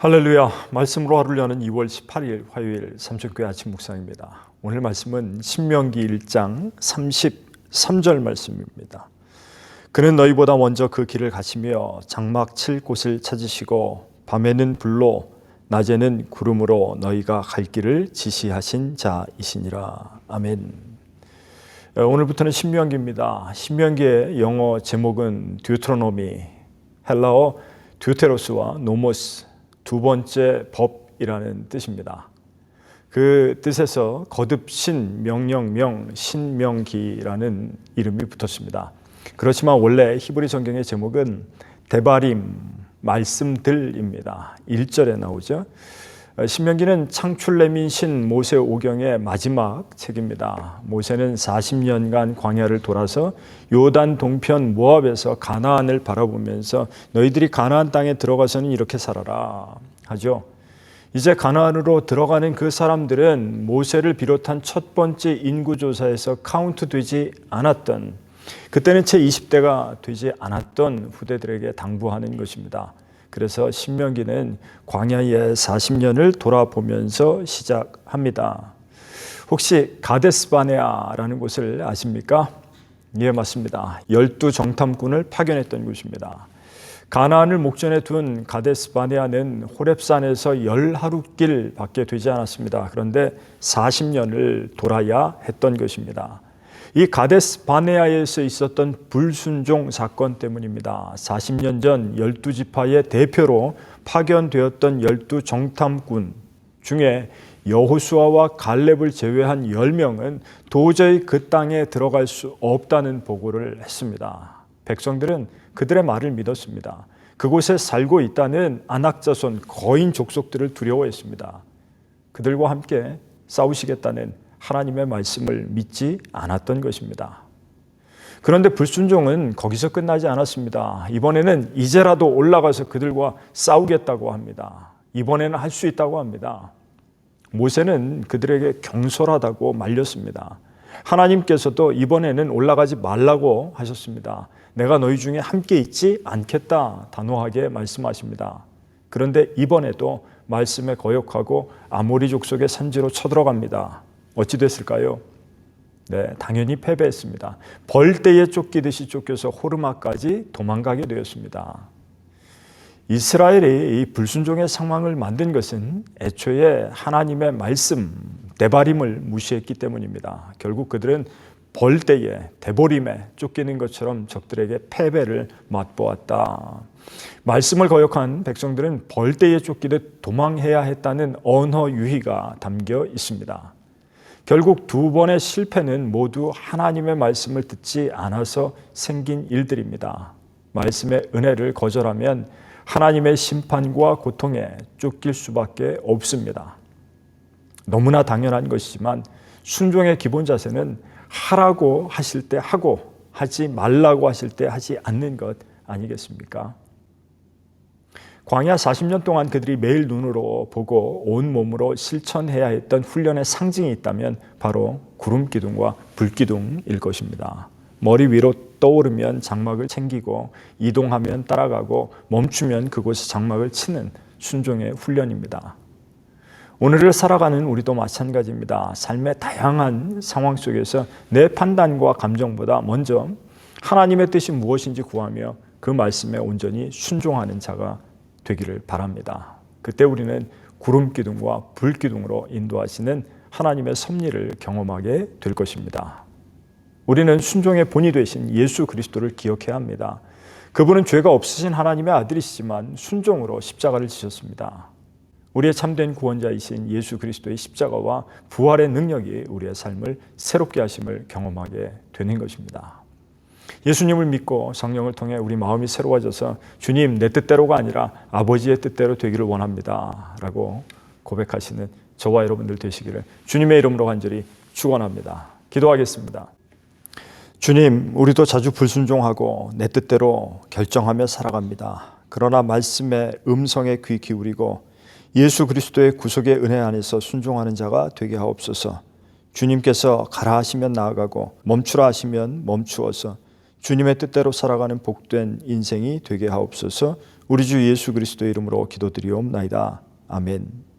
할렐루야. 말씀으로 하루를 여는 2월 18일 화요일 삼천교회 아침 묵상입니다. 오늘 말씀은 신명기 1장 33절 말씀입니다. 그는 너희보다 먼저 그 길을 가시며 장막 칠 곳을 찾으시고 밤에는 불로 낮에는 구름으로 너희가 갈 길을 지시하신 자이시니라. 아멘. 오늘부터는 신명기입니다. 신명기의 영어 제목은 듀트로노미, 헬라어 듀테로스와 노모스, 두 번째 법이라는 뜻입니다. 그 뜻에서 거듭신, 명령명, 신명기라는 이름이 붙었습니다. 그렇지만 원래 히브리 성경의 제목은 데바림, 말씀들입니다. 1절에 나오죠. 신명기는 창출레민신 모세 오경의 마지막 책입니다. 모세는 40년간 광야를 돌아서 요단 동편 모압에서 가나안을 바라보면서 너희들이 가나안 땅에 들어가서는 이렇게 살아라 하죠. 이제 가나안으로 들어가는 그 사람들은 모세를 비롯한 첫 번째 인구조사에서 카운트되지 않았던, 그때는 채 20대가 되지 않았던 후대들에게 당부하는 것입니다. 그래서 신명기는 광야의 40년을 돌아보면서 시작합니다. 혹시 가데스바네아라는 곳을 아십니까? 예, 맞습니다. 12정탐꾼을 파견했던 곳입니다. 가나안을 목전에 둔 가데스바네아는 호렙산에서 10하루길 밖에 되지 않았습니다. 그런데 40년을 돌아야 했던 것입니다. 이 가데스 바네아에서 있었던 불순종 사건 때문입니다. 40년 전 12지파의 대표로 파견되었던 12정탐꾼 중에 여호수아와 갈렙을 제외한 10명은 도저히 그 땅에 들어갈 수 없다는 보고를 했습니다. 백성들은 그들의 말을 믿었습니다. 그곳에 살고 있다는 안악자손 거인 족속들을 두려워했습니다. 그들과 함께 싸우시겠다는 하나님의 말씀을 믿지 않았던 것입니다. 그런데 불순종은 거기서 끝나지 않았습니다. 이번에는 이제라도 올라가서 그들과 싸우겠다고 합니다. 이번에는 할 수 있다고 합니다. 모세는 그들에게 경솔하다고 말렸습니다. 하나님께서도 이번에는 올라가지 말라고 하셨습니다. 내가 너희 중에 함께 있지 않겠다 단호하게 말씀하십니다. 그런데 이번에도 말씀에 거역하고 아모리 족속의 산지로 쳐들어갑니다. 어찌 됐을까요? 네, 당연히 패배했습니다. 벌떼에 쫓기듯이 쫓겨서 호르마까지 도망가게 되었습니다. 이스라엘이 이 불순종의 상황을 만든 것은 애초에 하나님의 말씀, 데바림을 무시했기 때문입니다. 결국 그들은 벌떼에, 대보림에 쫓기는 것처럼 적들에게 패배를 맛보았다. 말씀을 거역한 백성들은 벌떼에 쫓기듯 도망해야 했다는 언어 유희가 담겨 있습니다. 결국 두 번의 실패는 모두 하나님의 말씀을 듣지 않아서 생긴 일들입니다. 말씀의 은혜를 거절하면 하나님의 심판과 고통에 쫓길 수밖에 없습니다. 너무나 당연한 것이지만 순종의 기본 자세는 하라고 하실 때 하고 하지 말라고 하실 때 하지 않는 것 아니겠습니까? 광야 40년 동안 그들이 매일 눈으로 보고 온 몸으로 실천해야 했던 훈련의 상징이 있다면 바로 구름 기둥과 불 기둥일 것입니다. 머리 위로 떠오르면 장막을 챙기고 이동하면 따라가고 멈추면 그곳에 장막을 치는 순종의 훈련입니다. 오늘을 살아가는 우리도 마찬가지입니다. 삶의 다양한 상황 속에서 내 판단과 감정보다 먼저 하나님의 뜻이 무엇인지 구하며 그 말씀에 온전히 순종하는 자가 되기를 바랍니다. 그때 우리는 구름 기둥과 불 기둥으로 인도하시는 하나님의 섭리를 경험하게 될 것입니다. 우리는 순종의 본이 되신 예수 그리스도를 기억해야 합니다. 그분은 죄가 없으신 하나님의 아들이시지만 순종으로 십자가를 지셨습니다. 우리의 참된 구원자이신 예수 그리스도의 십자가와 부활의 능력이 우리의 삶을 새롭게 하심을 경험하게 되는 것입니다. 예수님을 믿고 성령을 통해 우리 마음이 새로워져서 주님, 내 뜻대로가 아니라 아버지의 뜻대로 되기를 원합니다 라고 고백하시는 저와 여러분들 되시기를 주님의 이름으로 간절히 축원합니다. 기도하겠습니다. 주님, 우리도 자주 불순종하고 내 뜻대로 결정하며 살아갑니다. 그러나 말씀의 음성에 귀 기울이고 예수 그리스도의 구속의 은혜 안에서 순종하는 자가 되게 하옵소서. 주님께서 가라 하시면 나아가고 멈추라 하시면 멈추어서 주님의 뜻대로 살아가는 복된 인생이 되게 하옵소서. 우리 주 예수 그리스도의 이름으로 기도드리옵나이다. 아멘.